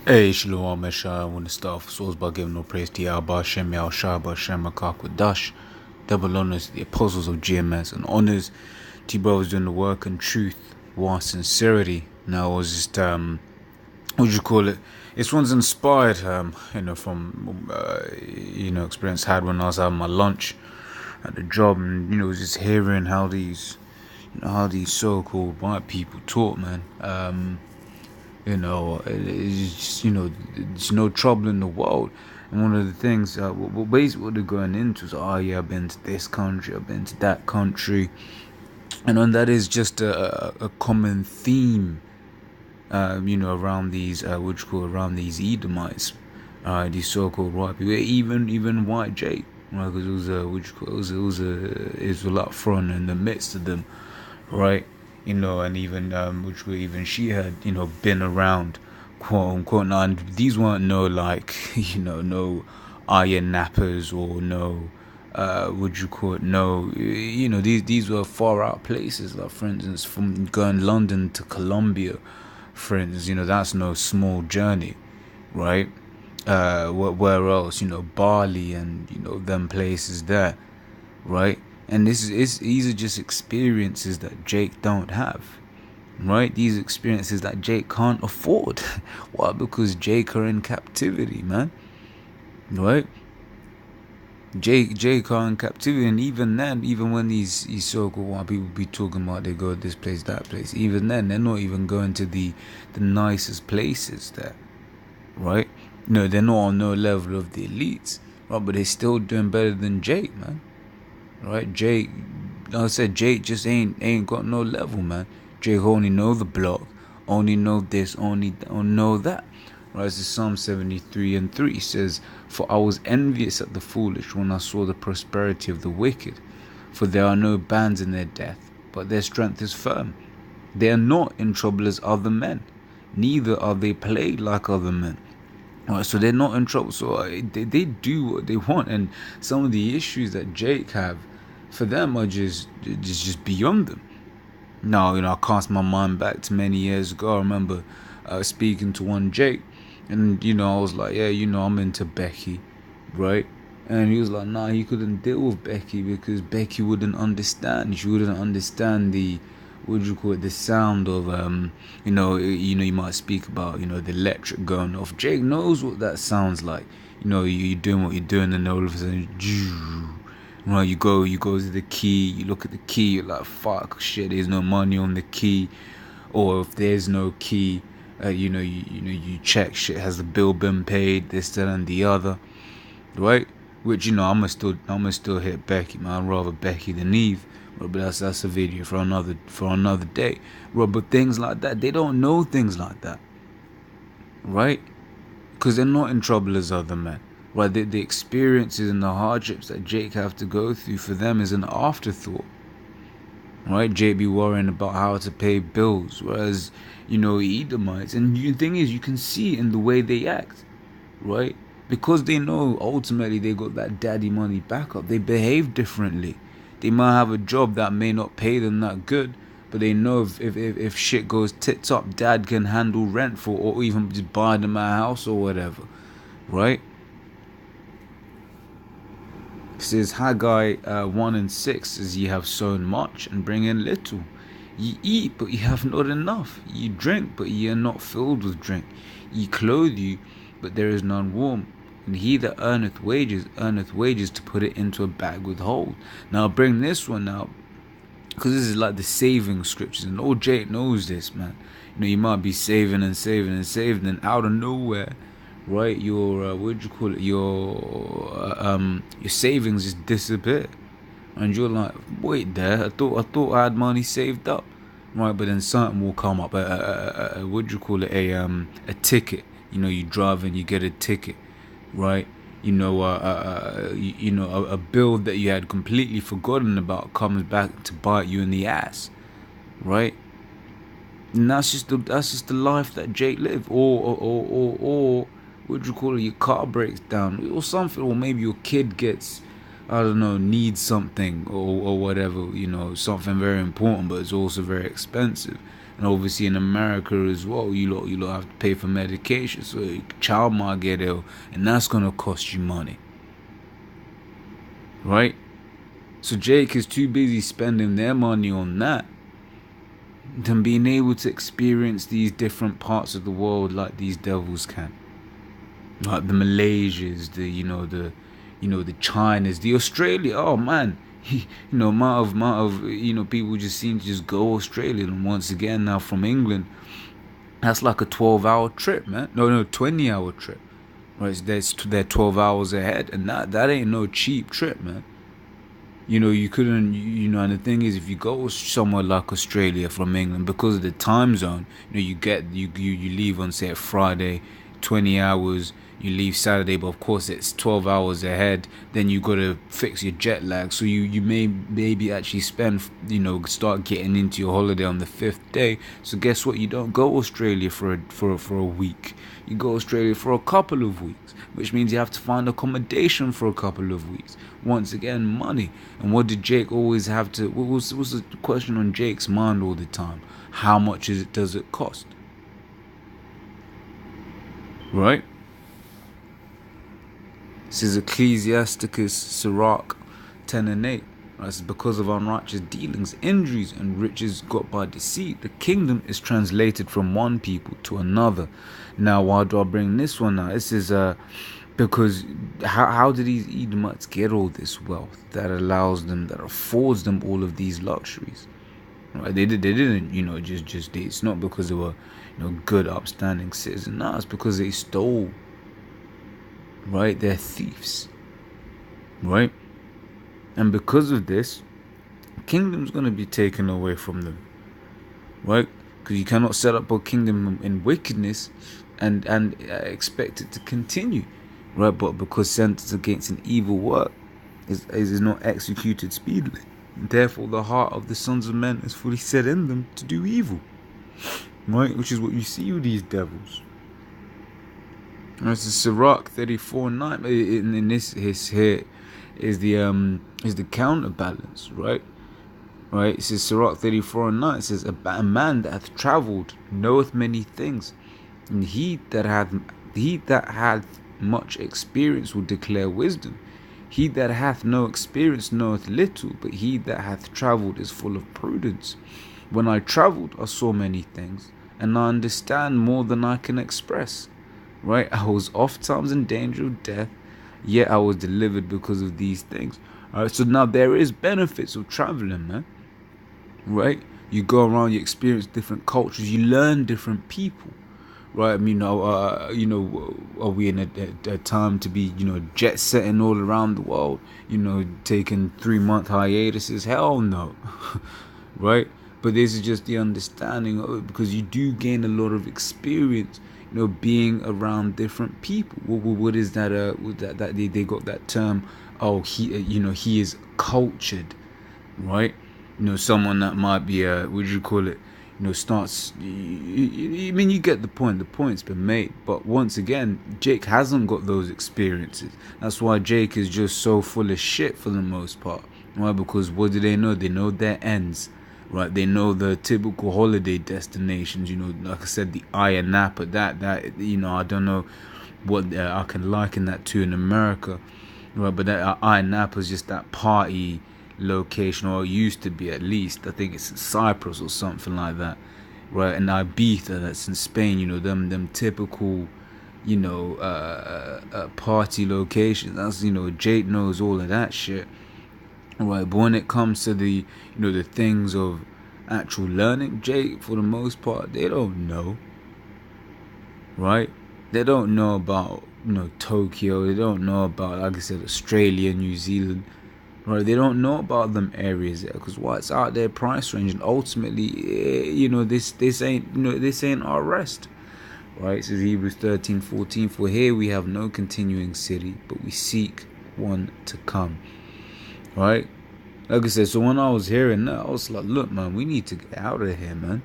Hey, Shalom, Mesha. I want to start off source by giving no praise to Yahweh, Hashem, Yahushua, Hashem, Dash, double honors to the apostles of GMS, and honors to you brothers doing the work and truth, war, sincerity. Now, it was just, what do you call it? This one's inspired, from, experience I had when I was having my lunch at the job, and, just hearing how these so-called white people talk, man. It's just, there's no trouble in the world. And one of the things, basically what they're going into is, oh yeah, I've been to this country, I've been to that country. And that is just a common theme, around these, around these Edomites, these so-called white people, even white Jake, right? Because it was a Israelite front in the midst of them, right? And even she had, been around, quote unquote. Now, and these weren't no no iron nappers or no, these were far out places. Like, for instance, from going London to Colombia, for instance, that's no small journey, right? Where else, Bali and, them places there, right? And these are just experiences that Jake don't have, right? These experiences that Jake can't afford. Why? Because Jake are in captivity, man, right? Jake are in captivity, and even then, even when these so-called white people be talking about they go this place, that place, even then, they're not even going to the nicest places there, right? No, they're not on no level of the elites, right? But they're still doing better than Jake, man. Right, Jake, like I said, Jake just ain't got no level, man. Jake only know the block, only know this, only know that. Right, as Psalm 73:3 says, "For I was envious at the foolish when I saw the prosperity of the wicked. For there are no bands in their death, but their strength is firm. They are not in trouble as other men, neither are they plagued like other men." Right, so they're not in trouble. So they do what they want, and some of the issues that Jake have, for them, are just beyond them. Now, I cast my mind back to many years ago. I remember speaking to one Jake, and I was like, yeah, I'm into Becky, right? And he was like, nah, he couldn't deal with Becky because Becky wouldn't understand. She wouldn't understand the, the sound of, you might speak about, the electric going off. Jake knows what that sounds like. You're doing what you're doing, and all of a sudden, right, you go to the key, you look at the key, you're like, fuck, shit, there's no money on the key. Or if there's no key, you check, shit, has the bill been paid, this, that, and the other, right? Which, I'ma still hit Becky, man. I'd rather Becky than Eve. But that's a video for another day. But things like that, they don't know things like that, right? Because they're not in trouble as other men. Right, the experiences and the hardships that Jake have to go through, for them, is an afterthought. Right, Jake be worrying about how to pay bills, whereas, Edomites, and the thing is, you can see in the way they act, right? Because they know ultimately they got that daddy money backup, they behave differently. They might have a job that may not pay them that good, but they know if shit goes tits up, dad can handle rent for, or even just buy them a house or whatever, right? It says Haggai 1:6 says, "Ye have sown much and bring in little. Ye eat, but ye have not enough. Ye drink, but ye are not filled with drink. Ye clothe you, but there is none warm. And he that earneth wages to put it into a bag with holes." Now bring this one out, because this is like the saving scriptures, and old Jake knows this, man. You might be saving and saving and saving, and out of nowhere, right, your your savings just disappear, and you're like, wait, there, I thought I had money saved up, right? But then something will come up, a ticket. You drive and you get a ticket, right? A bill that you had completely forgotten about comes back to bite you in the ass, right? And that's just the life that Jake lived. Or your car breaks down or something, or maybe your kid gets, I don't know, needs something or whatever, something very important, but it's also very expensive, And obviously in America as well, you lot have to pay for medication, so your child might get ill, and that's gonna cost you money, right? So Jake is too busy spending their money on that than being able to experience these different parts of the world like these devils can, like the Malaysias, the Chinas, the Australia. Oh man, amount of people just seem to just go Australia. And once again, now from England, that's like a 12-hour trip, man. No, 20-hour trip. Right, they're 12 hours ahead, and that ain't no cheap trip, man. You couldn't, and the thing is, if you go somewhere like Australia from England, because of the time zone, you leave on, say, a Friday, 20 hours, you leave Saturday, but of course it's 12 hours ahead, then you got to fix your jet lag, so you may maybe actually start getting into your holiday on the 5th day. So guess what? You don't go Australia for a week. You go Australia for a couple of weeks, which means you have to find accommodation for a couple of weeks. Once again, money. And what did Jake always have to, what was the question on Jake's mind all the time? How much does it cost? Right? This is Ecclesiasticus Sirach 10 and 8. Right? Because of unrighteous dealings, injuries, and riches got by deceit, the kingdom is translated from one people to another. Now, why do I bring this one now? This is because how did these Edomites get all this wealth that affords them all of these luxuries? Right? They didn't, just it's not because they were, good, upstanding citizens. No, it's because they stole. Right? They're thieves. Right? And because of this, the kingdom's going to be taken away from them. Right? Because you cannot set up a kingdom in wickedness and expect it to continue. Right? But because sentence against an evil work is not executed speedily, therefore the heart of the sons of men is fully set in them to do evil. Right? Which is what you see with these devils. This is Sirach 34:9. In this here is the counterbalance, right? Right? It says Sirach 34:9. It says, a man that hath travelled knoweth many things, and he that hath much experience will declare wisdom. He that hath no experience knoweth little, but he that hath travelled is full of prudence. When I travelled, I saw many things, and I understand more than I can express. Right? I was oft times in danger of death, yet I was delivered because of these things. All right, so now there is benefits of traveling, man. Right? You go around, you experience different cultures, you learn different people. Right? I mean, are we in a time to be, jet setting all around the world? Taking 3-month hiatuses? Hell no. Right? But this is just the understanding of it, because you do gain a lot of experience, being around different people. What is that? That they got that term. Oh, he is cultured, right? Someone that might be what do you call it? Starts. I mean, you get the point. The point's been made. But once again, Jake hasn't got those experiences. That's why Jake is just so full of shit for the most part. Why? Because what do they know? They know their ends. Right, they know the typical holiday destinations. Like I said, the Ayia Napa. That I don't know what I can liken that to in America. Right, but that Ayia Napa is just that party location, or it used to be at least. I think it's in Cyprus or something like that. Right, and Ibiza, that's in Spain. Them typical, party locations. That's Jake knows all of that shit. Right, but when it comes to the the things of actual learning, Jake, for the most part, they don't know. Right, they don't know about Tokyo. They don't know about, like I said, Australia, New Zealand. Right, they don't know about them areas there, because it's out their price range, and ultimately, this ain't our rest. Right, it says Hebrews 13:14. For here we have no continuing city, but we seek one to come. Right, like I said, so when I was hearing that, I was like, look, man, we need to get out of here, man.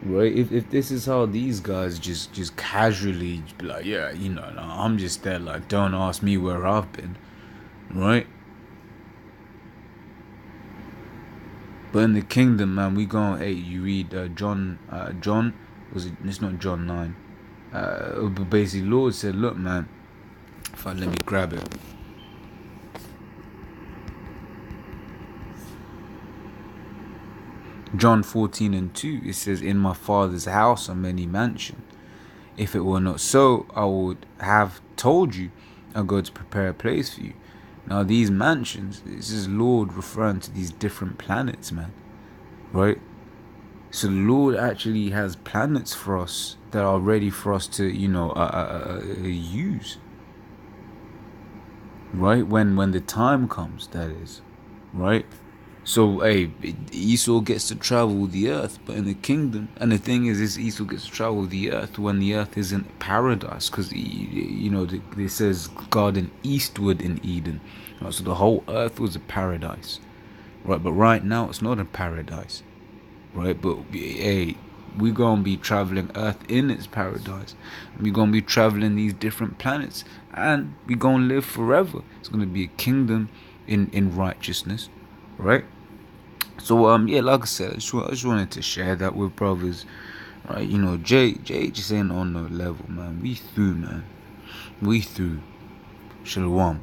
Right, if this is how these guys just casually be like, yeah, I'm just there, like, don't ask me where I've been. Right, But in the kingdom, man, we go. Hey, you read John. Was it? It's not John 9. But basically, Lord said, "Look, man. If I let me grab it." John 14:2. It says, "In my Father's house are many mansions. If it were not so, I would have told you, I go to prepare a place for you." Now, these mansions, this is Lord referring to these different planets, man. Right? So the Lord actually has planets for us that are ready for us to, use. Right? When the time comes, that is. Right? So, hey, Esau gets to travel the earth, but in the kingdom, and the thing is Esau gets to travel the earth when the earth isn't paradise, because, it says garden eastward in Eden. Right? So the whole earth was a paradise. Right? But right now, it's not a paradise. Right? But, hey, we're going to be traveling earth in its paradise. We're going to be traveling these different planets, and we're going to live forever. It's going to be a kingdom in righteousness. Right? So like I said, I just wanted to share that with brothers. Right? Jay just ain't on no level, man. We through, man. We through. Shalom.